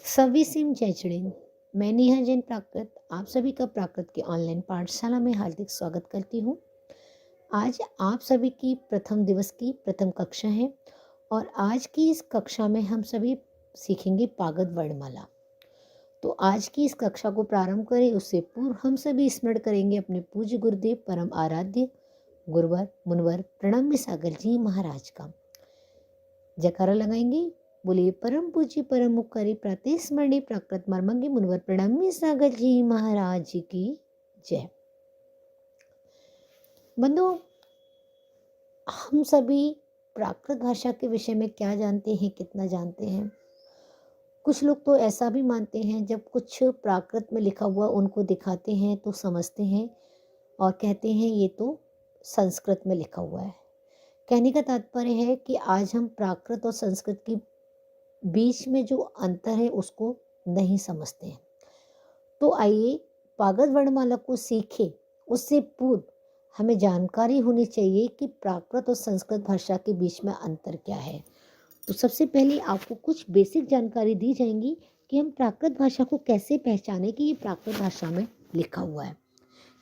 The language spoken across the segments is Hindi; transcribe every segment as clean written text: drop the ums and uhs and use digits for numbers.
सविसिम जयचड़िन। मैं नेहा जैन प्राकृत आप सभी का प्राकृत की ऑनलाइन पाठशाला में हार्दिक स्वागत करती हूँ। आज आप सभी की प्रथम दिवस की प्रथम कक्षा है और आज की इस कक्षा में हम सभी सीखेंगे पागद वर्णमाला। तो आज की इस कक्षा को प्रारंभ करें उससे पूर्व हम सभी स्मरण करेंगे अपने पूज्य गुरुदेव परम आराध्य गुरुवर मुनवर प्रणम्य सागर जी महाराज का। जयकारा लगाएंगे। बोलिए परम पूज्य परम उपकारी प्रातः स्मरणीय प्राकृत मर्मज्ञ मुनवर प्रणम्य सागर जी महाराज की जय। बंधुओं, हम सभी प्राकृत भाषा के विषय में क्या जानते हैं, कितना जानते हैं? कुछ लोग तो ऐसा भी मानते हैं जब कुछ प्राकृत में लिखा हुआ उनको दिखाते हैं तो समझते हैं और कहते हैं ये तो संस्कृत में लिखा हुआ है। कहने का तात्पर्य है कि आज हम प्राकृत और संस्कृत की बीच में जो अंतर है उसको नहीं समझते हैं। तो आइए पागद वर्णमाला को सीखें। उससे पूर्व हमें जानकारी होनी चाहिए कि प्राकृत और संस्कृत भाषा के बीच में अंतर क्या है। तो सबसे पहले आपको कुछ बेसिक जानकारी दी जाएंगी कि हम प्राकृत भाषा को कैसे पहचानें कि ये प्राकृत भाषा में लिखा हुआ है।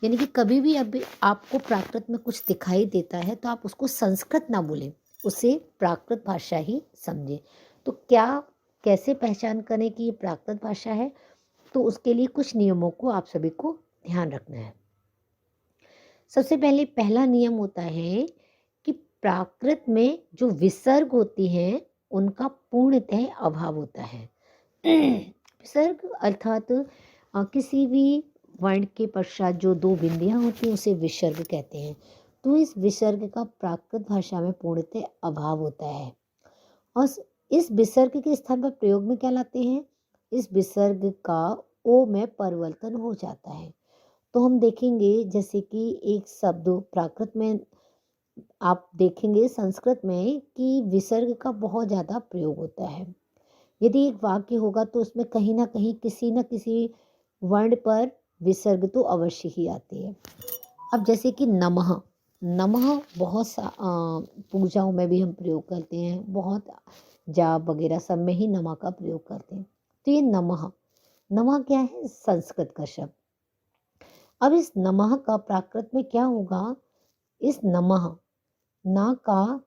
यानी कि कभी भी अभी आपको प्राकृत में कुछ दिखाई देता है तो आप उसको संस्कृत ना बोलें, उसे प्राकृत भाषा ही समझें। तो कैसे पहचान करें कि ये प्राकृत भाषा है? तो उसके लिए कुछ नियमों को आप सभी को ध्यान रखना है। सबसे पहले पहला नियम होता है कि प्राकृत में जो विसर्ग होती हैं उनका पूर्णतः अभाव होता है। विसर्ग अर्थात किसी भी वर्ण के पश्चात जो दो बिंदियां होती हैं उसे विसर्ग कहते हैं। तो इस विसर्ग का प्राकृत भाषा में पूर्णतः अभाव होता है और इस विसर्ग के स्थान पर प्रयोग में क्या लाते हैं? इस विसर्ग का ओ में परिवर्तन हो जाता है। तो हम देखेंगे जैसे कि एक शब्द प्राकृत में आप देखेंगे संस्कृत में कि विसर्ग का बहुत ज़्यादा प्रयोग होता है। यदि एक वाक्य होगा तो उसमें कहीं ना कहीं किसी न किसी वर्ण पर विसर्ग तो अवश्य ही आती है। अब जैसे कि नमः, नमः बहुत पूजाओं में भी हम प्रयोग करते हैं, बहुत जाप वगैरह सब में ही नमः का प्रयोग करते हैं। तो ये नमः, नमः क्या है? संस्कृत का शब्द। अब इस नमः का प्राकृत में क्या होगा? इस नमः ना का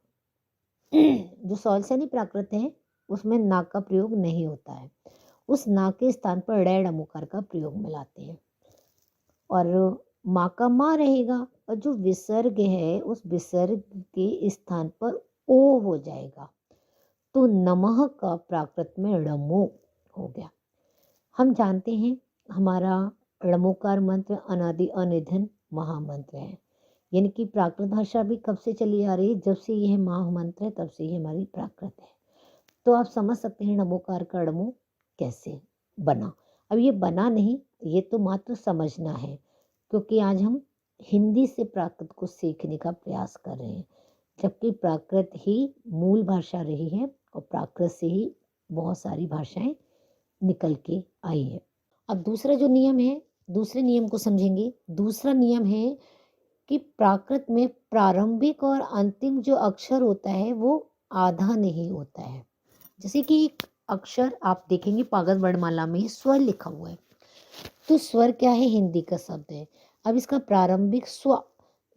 जो सॉल्सैनी प्राकृत है उसमें ना का प्रयोग नहीं होता है। उस ना के स्थान पर ड़ैड़ अमुकार का प्रयोग में लाते हैं और माँ का माँ रहेगा और जो विसर्ग है उस विसर्ग के स्थान पर ओ हो जाएगा। तो नमः का प्राकृत में ड़मो हो गया। हम जानते हैं हमारा ड़मोकार मंत्र अनादि अनिधन महामंत्र है। यानी कि प्राकृत भाषा भी कब से चली आ रही है? जब से यह महामंत्र है तब से ही हमारी प्राकृत है। तो आप समझ सकते हैं ड़मोकार का ड़मो कैसे बना। अब ये बना नहीं, ये तो मात्र समझना है, क्योंकि आज हम हिंदी से प्राकृत को सीखने का प्रयास कर रहे हैं, जबकि प्राकृत ही मूल भाषा रही है और प्राकृत से ही बहुत सारी भाषाएं निकल के आई है। अब दूसरा जो नियम है, दूसरे नियम को समझेंगे। दूसरा नियम है कि प्राकृत में प्रारंभिक और अंतिम जो अक्षर होता है वो आधा नहीं होता है। जैसे कि एक अक्षर आप देखेंगे पागद वर्णमाला में स्वर लिखा हुआ है, तो स्वर क्या है? हिंदी का शब्द है। अब इसका प्रारंभिक स्व,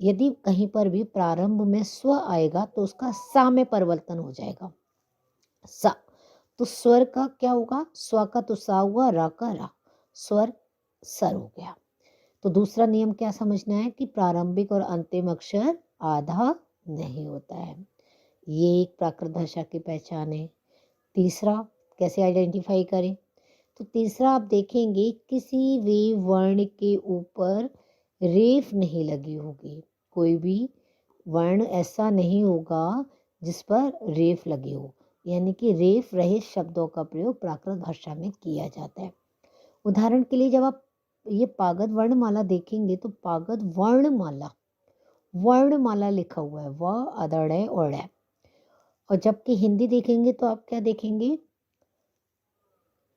यदि कहीं पर भी प्रारंभ में स्व आएगा तो उसका सा में परिवर्तन हो जाएगा, सा। तो स्वर का क्या होगा? स्व का तो सा हुआ, रा का रा, स्वर सर हो गया। तो दूसरा नियम क्या समझना है कि प्रारंभिक और अंतिम अक्षर आधा नहीं होता है। ये एक प्राकृत भाषा की पहचान है। तीसरा कैसे आइडेंटिफाई करें? तो तीसरा आप देखेंगे किसी भी वर्ण के ऊपर रेफ नहीं लगी होगी। कोई भी वर्ण ऐसा नहीं होगा जिस पर रेफ लगी हो, यानी कि रेफ रहित शब्दों का प्रयोग प्राकृत भाषा में किया जाता है। उदाहरण के लिए जब आप ये पागद वर्णमाला देखेंगे तो पागद वर्णमाला, वर्णमाला लिखा हुआ है, व अदड़ और ड़। और जबकि हिंदी देखेंगे तो आप क्या देखेंगे?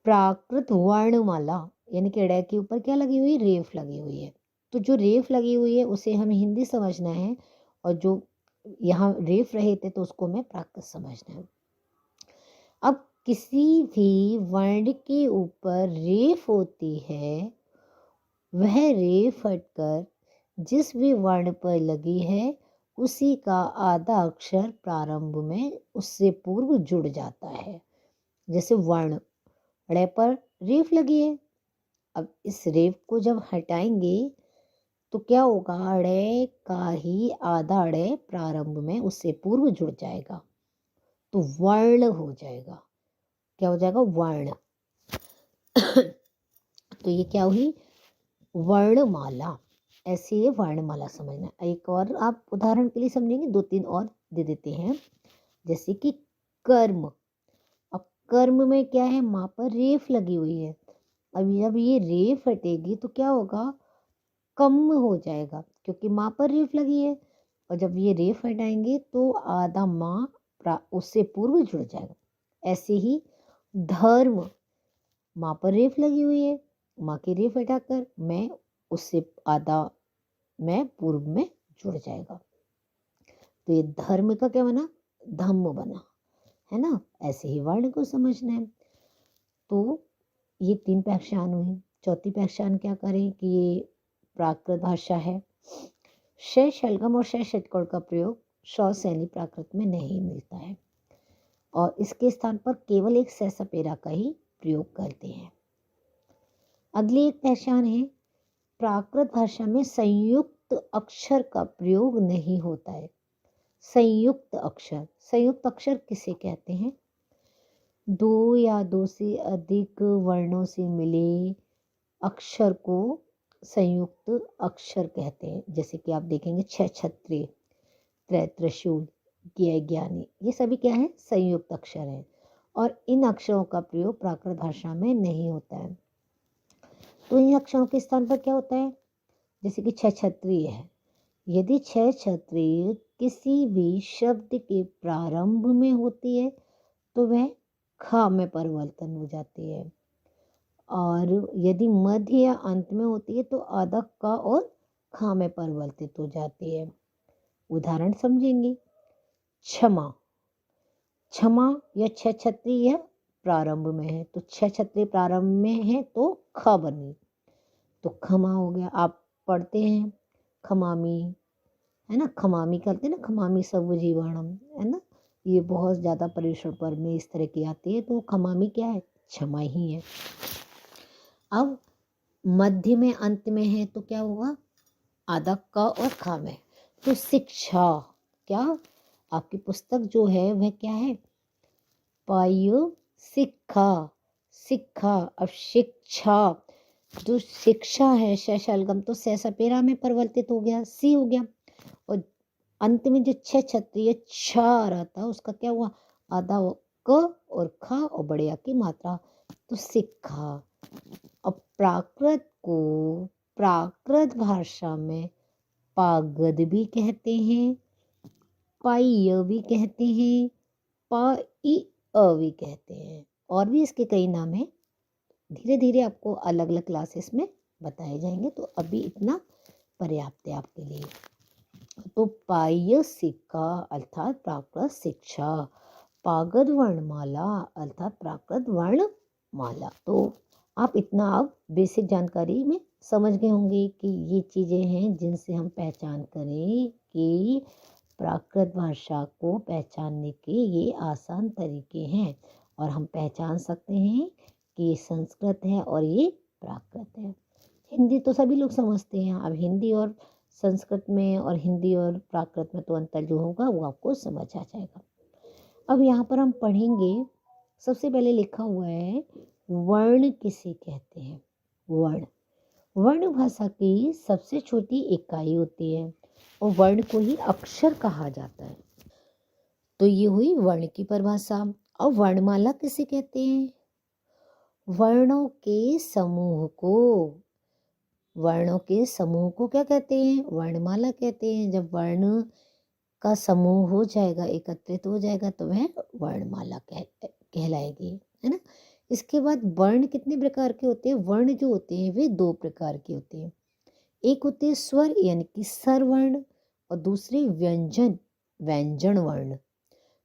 प्राकृत वर्णमाला, यानी कि ड़ के ऊपर क्या लगी हुई? रेफ लगी हुई है। तो जो रेफ लगी हुई है उसे हमें हिंदी समझना है और जो यहाँ रेफ रहे थे तो उसको हमें प्राकृत समझना है। अब किसी भी वर्ण के ऊपर रेफ होती है, वह रेफ हटकर जिस भी वर्ण पर लगी है, उसी का आधा अक्षर प्रारंभ में उससे पूर्व जुड़ जाता है। जैसे वर्ण, ड़ पर रेफ लगी है, अब इस रेफ को जब हटाएंगे तो क्या होगा, ड़ का ही आधा ड़ प्रारंभ में उससे पूर्व जुड़ जाएगा, तो वर्ण हो जाएगा। क्या हो जाएगा, वर्ण। तो ये क्या हुई, वर्णमाला। ऐसी ये वर्णमाला समझना। एक और आप उदाहरण के लिए समझेंगे, 2-3 और दे देते हैं। जैसे कि कर्म। अब कर्म में क्या है, माँ पर रेफ लगी हुई है। अब जब ये रेफ हटेगी तो क्या होगा, कम हो जाएगा, क्योंकि माँ पर रेफ लगी है। और जब ये रेफ हटाएंगे तो आधा माँ उससे पूर्व जुड़ जाएगा। ऐसे ही धर्म, माँ पर रेफ लगी हुई है, माँ की रेफ हटाकर मैं उससे आधा मैं पूर्व में जुड़ जाएगा, तो ये धर्म का क्या बना, धम्म बना, है ना। ऐसे ही वर्ण को समझना है। तो ये 3 व्याख्यान हुई। चौथी व्याख्यान क्या करें कि ये प्राकृत भाषा है। श शलगम और श षटकोण का प्रयोग श शैली प्राकृत में नहीं मिलता है, और इसके स्थान पर केवल एक स सपेरा का ही प्रयोग करते हैं। अगली एक पहचान है, प्राकृत भाषा में संयुक्त अक्षर का प्रयोग नहीं होता है। संयुक्त अक्षर, संयुक्त अक्षर किसे कहते हैं, 2 या 2 से अधिक वर्णों से मिले अक्षर को संयुक्त अक्षर कहते हैं। जैसे कि आप देखेंगे छ छत्री, त्रै त्रिशूल, ज्ञ ज्ञानी, ये सभी क्या है, संयुक्त अक्षर है, और इन अक्षरों का प्रयोग प्राकृत भाषा में नहीं होता है। तो इन अक्षरों के स्थान पर क्या होता है, जैसे कि छ छत्री है। यदि छ छत्री किसी भी शब्द के प्रारंभ में होती है तो वह ख में परिवर्तन हो जाती है, और यदि मध्य या अंत में होती है तो आधा क और ख में परिवर्तित हो जाती है। उदाहरण समझेंगे, क्षमा, क्षमा या छ छत्री यह प्रारंभ में है, तो छ छत्री प्रारंभ में है तो ख बनी, तो खमा हो गया। आप पढ़ते हैं खमामी, है ना, खमामी करते हैं ना, खमामी सब जीवाणम, है ना, ये बहुत ज़्यादा परीक्षण पर में इस तरह की आती है, तो खमामी क्या है, क्षमा ही है। अब मध्य में अंत में है तो क्या होगा, आधा क और ख में, तो शिक्षा, क्या आपकी पुस्तक जो है वह क्या है, पायो शिक्षा, शिक्षा। अब शिक्षा, जो शिक्षा है शलगम तो स सपेरा में परिवर्तित हो गया, सी हो गया, और अंत में जो छ छत्री छ आ रहा था उसका क्या हुआ, आधा क और ख और बड़े आ की मात्रा, तो शिक्षा। अब प्राकृत को प्राकृत भाषा में पागद भी कहते हैं, पाइय भी कहते हैं, पाई भी कहते हैं, और भी इसके कई नाम हैं। धीरे धीरे आपको अलग अलग क्लासेस में बताए जाएंगे, तो अभी इतना पर्याप्त है आपके लिए। तो पाह्य सिक्का अर्थात प्राकृत शिक्षा, पागद वर्णमाला अर्थात प्राकृत वर्णमाला। तो आप इतना अब बेसिक जानकारी में समझ गए होंगे कि ये चीज़ें हैं जिनसे हम पहचान करें कि प्राकृत भाषा को पहचानने के ये आसान तरीके हैं, और हम पहचान सकते हैं कि ये संस्कृत है और ये प्राकृत है। हिंदी तो सभी लोग समझते हैं, अब हिंदी और संस्कृत में और हिंदी और प्राकृत में तो अंतर जो होगा वो आपको समझ आ जाएगा। अब यहाँ पर हम पढ़ेंगे, सबसे पहले लिखा हुआ है वर्ण किसे कहते हैं। वर्ण, वर्ण भाषा की सबसे छोटी इकाई होती है और वर्ण को ही अक्षर कहा जाता है। तो ये हुई वर्ण की परिभाषा। अब वर्णमाला किसे कहते हैं, वर्णों के समूह को, वर्णों के समूह को क्या कहते हैं, वर्णमाला कहते हैं। जब वर्ण का समूह हो जाएगा, एकत्रित हो जाएगा, तो वह वर्णमाला कहलाएगी, है ना। इसके बाद वर्ण कितने प्रकार के होते हैं, वर्ण जो होते हैं वे 2 प्रकार के होते हैं। एक होते हैं स्वर यानी कि स्वर वर्ण, और दूसरे व्यंजन, व्यंजन वर्ण।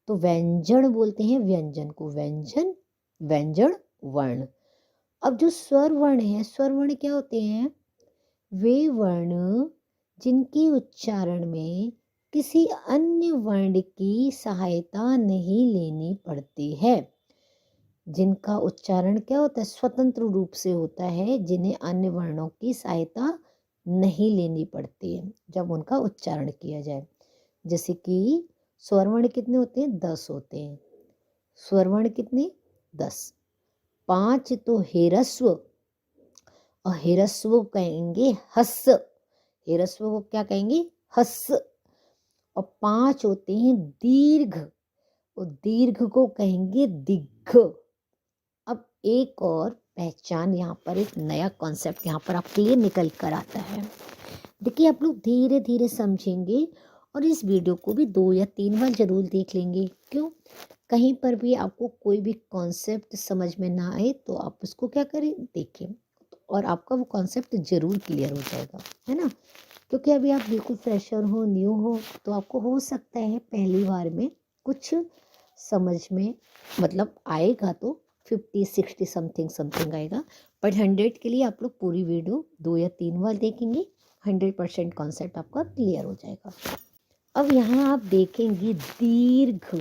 तो व्यंजन बोलते हैं व्यंजन को, व्यंजन व्यंजन वर्ण। अब जो स्वर वर्ण है, स्वर वर्ण क्या होते हैं? वे वर्ण जिनके उच्चारण में किसी अन्य वर्ण की सहायता नहीं लेनी पड़ती है, जिनका उच्चारण क्या होता है? स्वतंत्र रूप से होता है, जिन्हें अन्य वर्णों की सहायता नहीं लेनी पड़ती है जब उनका उच्चारण किया जाए। जैसे कि स्वर वर्ण कितने होते हैं? 10 होते हैं। स्वर वर्ण कितने? 10। 5 तो हेरस्व, और हेरस्व को कहेंगे हस। हेरस्व को क्या कहेंगे? हस। और 5 होते हैं दीर्घ, और दीर्घ को कहेंगे दिग्घ। अब एक और पहचान, यहाँ पर एक नया कॉन्सेप्ट यहाँ पर आपके लिए निकल कर आता है। देखिए, आप लोग धीरे धीरे समझेंगे और इस वीडियो को भी 2 या 3 बार जरूर देख लेंगे। क्यों? कहीं पर भी आपको कोई भी कॉन्सेप्ट समझ में ना आए तो आप उसको क्या करें? देखें, और आपका वो कॉन्सेप्ट जरूर क्लियर हो जाएगा, है ना? क्योंकि अभी आप बिल्कुल फ्रेशर हो, न्यू हो, तो आपको हो सकता है पहली बार में कुछ समझ में मतलब आएगा तो 50-60 समथिंग समथिंग आएगा, बट 100 के लिए आप लोग पूरी वीडियो 2 या 3 बार देखेंगे, 100% कॉन्सेप्ट आपका क्लियर हो जाएगा। अब यहाँ आप देखेंगे दीर्घ।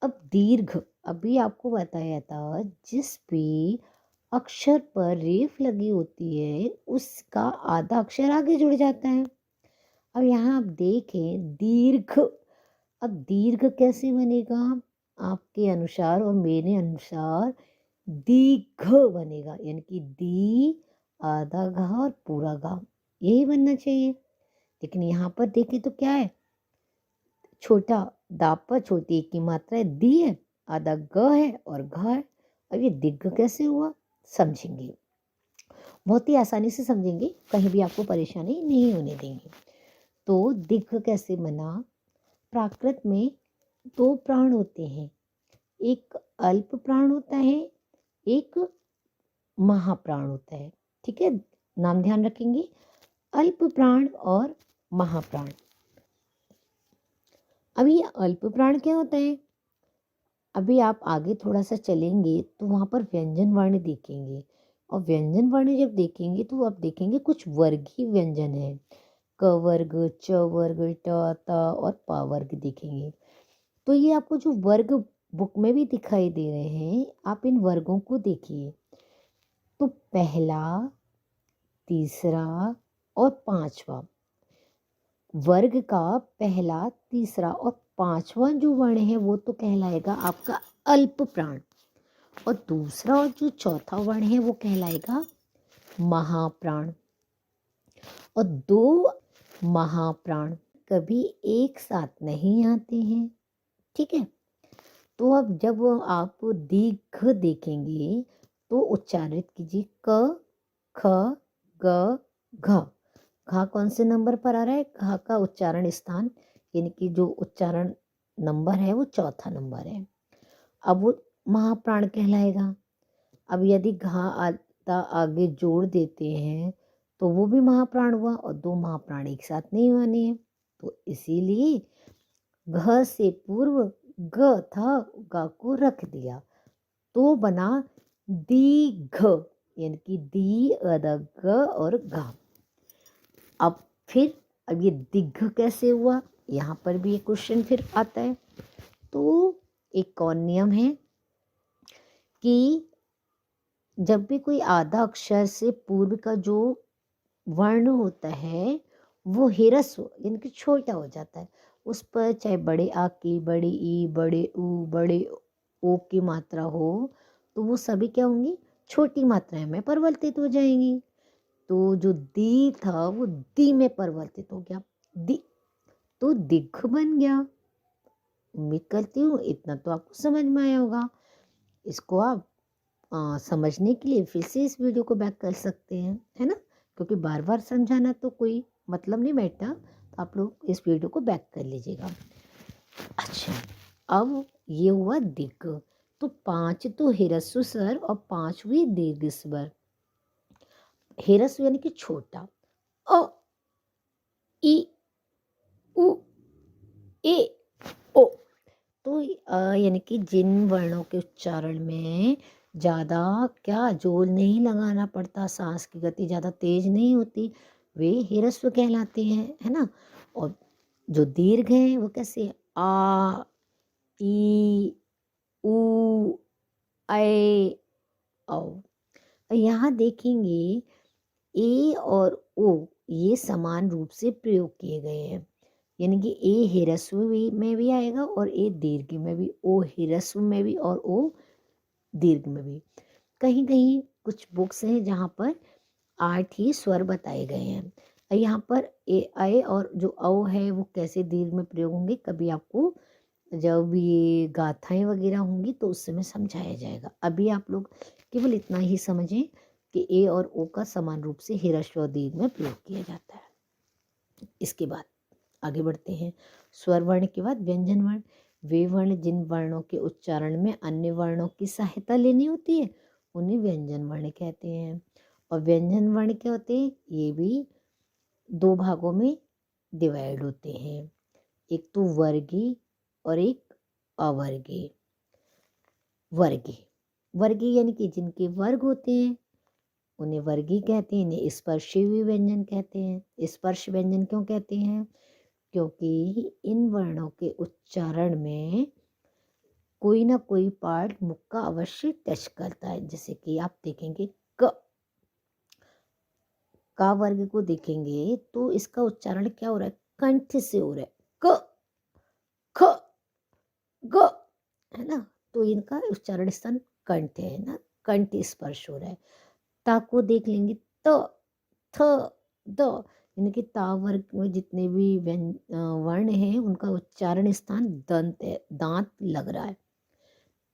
अब दीर्घ, अभी आपको बताया था जिस भी अक्षर पर रेफ लगी होती है उसका आधा अक्षर आगे जुड़ जाता है। अब यहाँ आप देखें दीर्घ। अब दीर्घ कैसे बनेगा? आपके अनुसार और मेरे अनुसार दीर्घ बनेगा, यानी कि दी, आधा घा और पूरा घा, यही बनना चाहिए। लेकिन यहाँ पर देखें तो क्या है? छोटा दाप पर छोटी एक की मात्रा है, दी है, आधा ग है और घ है। अब ये दिग्घ कैसे हुआ? समझेंगे, बहुत ही आसानी से समझेंगे, कहीं भी आपको परेशानी नहीं होने देंगे। तो दिग्घ कैसे बना? प्राकृत में 2 प्राण होते हैं, एक अल्प प्राण होता है, एक महाप्राण होता है। ठीक है, नाम ध्यान रखेंगे, अल्प प्राण और महाप्राण। अब ये अल्प प्राण क्या होता है? अभी आप आगे थोड़ा सा चलेंगे तो वहाँ पर व्यंजन वर्ण देखेंगे, और व्यंजन वर्ण जब देखेंगे तो आप देखेंगे कुछ वर्गीय व्यंजन है, क वर्ग, च वर्ग, ट, त और प वर्ग देखेंगे। तो ये आपको जो वर्ग बुक में भी दिखाई दे रहे हैं, आप इन वर्गों को देखिए। तो पहला, तीसरा और पांचवा, वर्ग का पहला, तीसरा और पांचवा जो वर्ण है वो तो कहलाएगा आपका अल्प प्राण, और दूसरा और जो चौथा वर्ण है वो कहलाएगा महाप्राण। और 2 महाप्राण कभी एक साथ नहीं आते हैं। ठीक है, तो अब जब आप दीर्घ देखेंगे तो उच्चारित कीजिए क, ख, ग, घ। घ कौन से नंबर पर आ रहा है? घ का उच्चारण स्थान, यानी कि जो उच्चारण नंबर है वो चौथा नंबर है। अब वो महाप्राण कहलाएगा। अब यदि घा आता आगे जोड़ देते हैं तो वो भी महाप्राण हुआ, और 2 महाप्राण एक साथ नहीं माने हैं, तो इसीलिए घ से पूर्व ग था, ग को रख दिया तो बना दीघ, यानी कि दी, अदा, ग और घ। अब फिर अब ये दिग्घ कैसे हुआ? यहाँ पर भी एक क्वेश्चन फिर आता है। तो एक और नियम है कि जब भी कोई आधा अक्षर से पूर्व का जो वर्ण होता है वो ह्रस्व यानी कि छोटा हो जाता है, उस पर चाहे बड़े आ की, बड़े ई, बड़े ऊ, बड़े ओ की मात्रा हो, तो वो सभी क्या होंगी? छोटी मात्राएं में परिवर्तित हो जाएंगी। तो जो दी था वो दी में परिवर्तित हो गया, दी, तो दिग्घ बन गया। उम्मीद करती हूँ इतना तो आपको समझ में आया होगा। इसको आप समझने के लिए फिर से इस वीडियो को बैक कर सकते हैं, है ना? क्योंकि बार बार समझाना तो कोई मतलब नहीं बैठता, तो आप लोग इस वीडियो को बैक कर लीजिएगा। अच्छा, अब ये हुआ दिग्घ। तो 5 तो ह्रस्व स्वर और 5 हुए दीर्घ स्वर। ह्रस्व यानी कि छोटा, अ, ई, उ, ए, ओ। तो तो यानी कि जिन वर्णों के उच्चारण में ज़्यादा क्या जोर नहीं लगाना पड़ता, सांस की गति ज़्यादा तेज नहीं होती, वे ह्रस्व कहलाते हैं, है ना। और जो दीर्घ हैं वो कैसे हैं? आ, ई, ऊ, ऐ, औ। यहाँ देखेंगे ए और ओ ये समान रूप से प्रयोग किए गए हैं, यानी कि ए ह्रस्व में भी आएगा और ए दीर्घ में भी, ओ ह्रस्व में भी और ओ दीर्घ में भी। कहीं कहीं कुछ बुक्स हैं जहाँ पर 8 ही स्वर बताए गए हैं। यहाँ पर ए आए और जो औ है वो कैसे दीर्घ में प्रयोग होंगे, कभी आपको जब ये गाथाएं वगैरह होंगी तो उस समय समझाया जाएगा। अभी आप लोग केवल इतना ही समझें कि ए और ओ का समान रूप से ह्रस्व और दीर्घ में प्रयोग किया जाता है। इसके बाद आगे बढ़ते हैं। स्वर वर्ण के बाद व्यंजन वर्ण। वे वर्ण जिन वर्णों के उच्चारण में अन्य वर्णों की सहायता लेनी होती है उन्हें व्यंजन वर्ण कहते हैं। और व्यंजन वर्ण क्या होते हैं? ये भी दो भागों में डिवाइड होते हैं, एक तो वर्गीय और एक अवर्गीय। वर्गीय वर्गीय यानी कि जिनके वर्ग होते हैं उन्हें वर्गीय कहते हैं। इन्हें स्पर्शी व्यंजन कहते हैं। स्पर्श व्यंजन क्यों कहते हैं? क्योंकि इन वर्णों के उच्चारण में कोई ना कोई पार्ट मुख का अवश्य टच करता है। जैसे कि आप देखेंगे का वर्ग को देखेंगे तो इसका उच्चारण क्या हो रहा है? कंठ से हो रहा है, क ख ग, है ना। तो इनका उच्चारण स्थान कंठ है ना, कंठ स्पर्श हो रहा है। ता को देख लेंगे त थ द, यानी कि ता वर्ग में जितने भी वर्ण हैं उनका उच्चारण स्थान दंत है, दांत लग रहा है।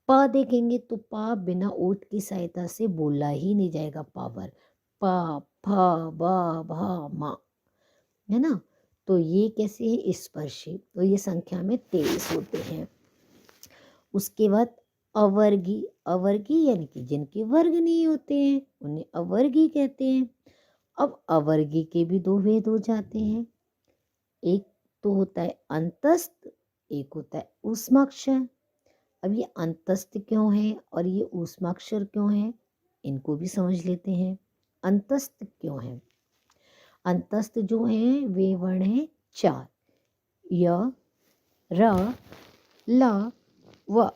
प देखेंगे तो पा बिना ओठ की सहायता से बोला ही नहीं जाएगा। पावर प फ ब भ म, है ना। तो ये कैसे है? स्पर्शी। तो ये संख्या में 23 होते हैं। उसके बाद अवर्गीय। अवर्गीय यानी कि जिनके वर्ग नहीं होते हैं उन्हें अवर्गीय कहते हैं। अब अवर्गीय के भी दो भेद हो जाते हैं, एक तो होता है अंतस्थ, एक होता है ऊष्माक्षर। अब ये अंतस्थ क्यों है और ये ऊष्माक्षर क्यों है, इनको भी समझ लेते हैं। अंतस्थ क्यों है? अंतस्थ जो है वे वर्ण है 4, य, र, ल, व।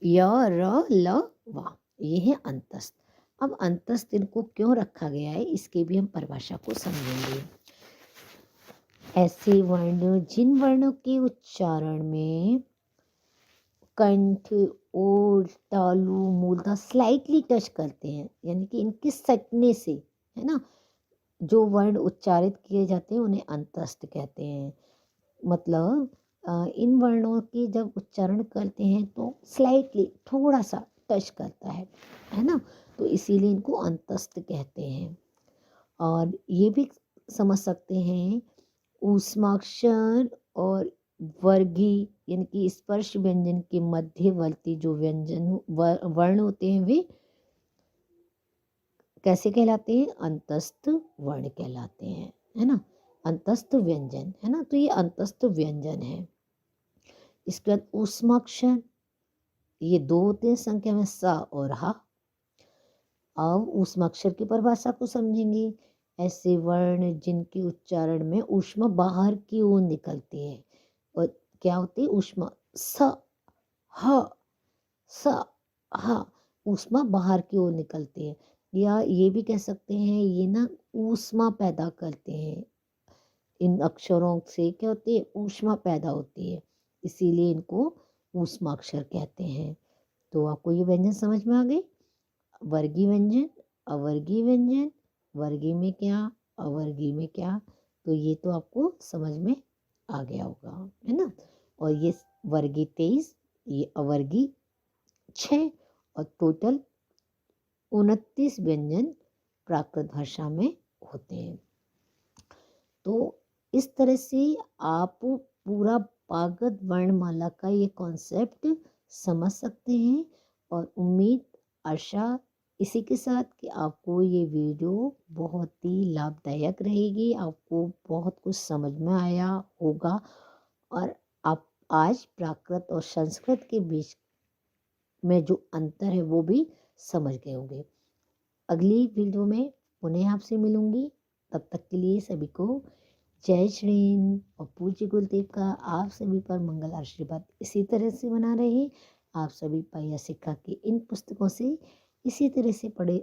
य, र, ल, व, ये है अंतस्थ। अब अंतस्थ इनको क्यों रखा गया है इसके भी हम परिभाषा को समझेंगे। ऐसे वर्ण जिन वर्णों के उच्चारण में कंठ, ओठ, तालु, मूर्धा स्लाइटली टच करते हैं, यानी कि इनके सटने से, है ना, जो वर्ण उच्चारित किए जाते हैं उन्हें अंतस्थ कहते हैं। मतलब इन वर्णों की जब उच्चारण करते हैं तो स्लाइटली थोड़ा सा टच करता है ना, तो इसीलिए इनको अंतस्थ कहते हैं। और ये भी समझ सकते हैं ऊष्माक्षर और वर्गीय यानी कि स्पर्श व्यंजन के मध्यवर्ती जो व्यंजन वर्ण होते हैं वे कैसे कहलाते हैं? अंतस्थ वर्ण कहलाते हैं, है ना। अंतस्थ व्यंजन, है ना। तो ये अंतस्थ व्यंजन है। इसके बाद ऊष्माक्षर, ये दो होते हैं संख्या में, स और ह। अब ऊष्माक्षर की परिभाषा को समझेंगे। ऐसे वर्ण जिनके उच्चारण में ऊष्मा बाहर की ओर निकलती है, और क्या होती है? ऊष्मा स ह स ह, ऊष्मा बाहर की ओर निकलती है। या ये भी कह सकते हैं ये ना ऊष्मा पैदा करते हैं। इन अक्षरों से क्या होती है? ऊष्मा पैदा होती है, इसीलिए इनको ऊष्माक्षर कहते हैं। तो आपको ये व्यंजन समझ में आ गए? वर्गीय व्यंजन, अवर्गीय व्यंजन, वर्गीय में क्या, अवर्गीय में क्या, तो ये तो आपको समझ में आ गया होगा, है ना। और ये वर्गीय 23, ये अवर्गीय 6, और टोटल 29 व्यंजन प्राकृत भाषा में होते हैं। तो इस तरह से आप पूरा पागत वर्णमाला का ये कॉन्सेप्ट समझ सकते हैं। और उम्मीद, आशा इसी के साथ कि आपको ये वीडियो बहुत ही लाभदायक रहेगी, आपको बहुत कुछ समझ में आया होगा और आप आज प्राकृत और संस्कृत के बीच में जो अंतर है वो भी समझ गए होंगे। अगली वीडियो में पुनः आपसे मिलूंगी। तब तक के लिए सभी को जय श्री हिंद और पूज्य गुरुदेव का आप सभी पर मंगल आशीर्वाद इसी तरह से बना रहे। आप सभी पाया सिक्का की इन पुस्तकों से इसी तरह से पढ़े